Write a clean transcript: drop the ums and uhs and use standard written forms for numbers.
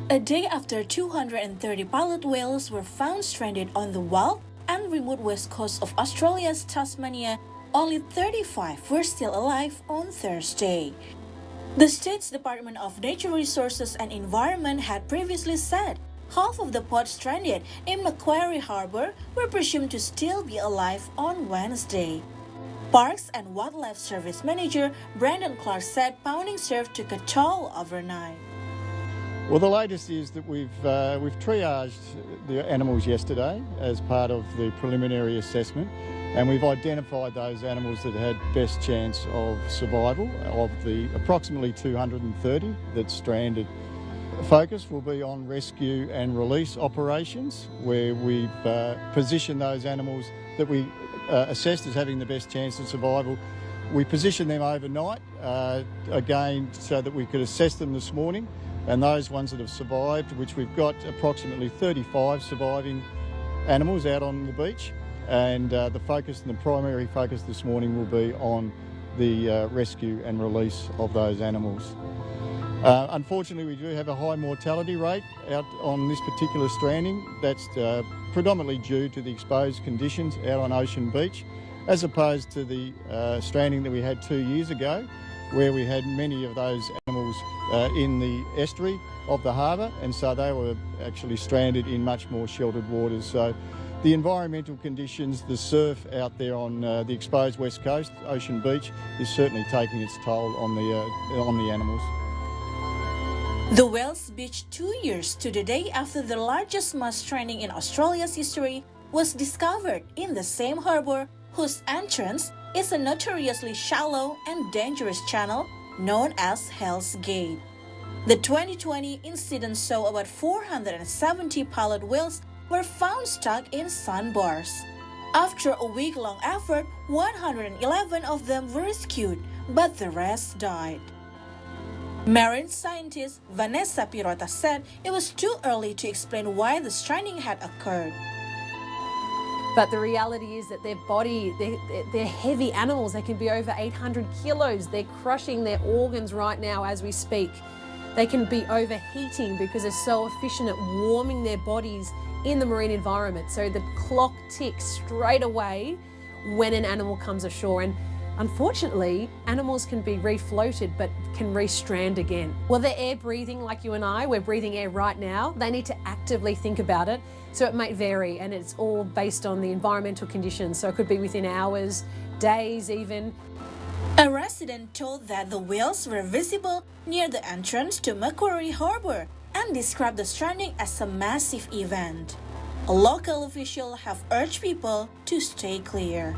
A day after 230 pilot whales were found stranded on the wild and remote west coast of Australia's Tasmania, only 35 were still alive on Thursday. The state's Department of Natural Resources and Environment had previously said half of the pods stranded in Macquarie Harbour were presumed to still be alive on Wednesday. Parks and Wildlife Service Manager Brandon Clark said pounding surf took a toll overnight. Well, the latest is that we've triaged the animals yesterday as part of the preliminary assessment, and we've identified those animals that had best chance of survival of the approximately 230 that's stranded. Focus will be on rescue and release operations, where we've positioned those animals that we assessed as having the best chance of survival. We positioned them overnight, again, so that we could assess them this morning, and those ones that have survived, which we've got approximately 35 surviving animals out on the beach, and the focus and the primary focus this morning will be on the rescue and release of those animals. Unfortunately, we do have a high mortality rate out on this particular stranding. That's predominantly due to the exposed conditions out on Ocean Beach, as opposed to the stranding that we had 2 years ago, where we had many of those animals in the estuary of the harbour, and so they were actually stranded in much more sheltered waters. So the environmental conditions, the surf out there on the exposed west coast, Ocean Beach, is certainly taking its toll on the animals. The whales beached 2 years to the day after the largest mass stranding in Australia's history was discovered in the same harbour, whose entrance is a notoriously shallow and dangerous channel known as Hell's Gate. The 2020 incident saw about 470 pilot whales were found stuck in sandbars. After a week-long effort, 111 of them were rescued, but the rest died. Marine scientist Vanessa Pirota said it was too early to explain why the stranding had occurred. But the reality is that they're heavy animals. They can be over 800 kilos. They're crushing their organs right now as we speak. They can be overheating because they're so efficient at warming their bodies in the marine environment. So the clock ticks straight away when an animal comes ashore. And unfortunately, animals can be refloated but can re-strand again. Well, they're air breathing like you and I. We're breathing air right now. They need to actively think about it. So it might vary, and it's all based on the environmental conditions. So it could be within hours, days even. A resident told that the whales were visible near the entrance to Macquarie Harbour and described the stranding as a massive event. A local official have urged people to stay clear.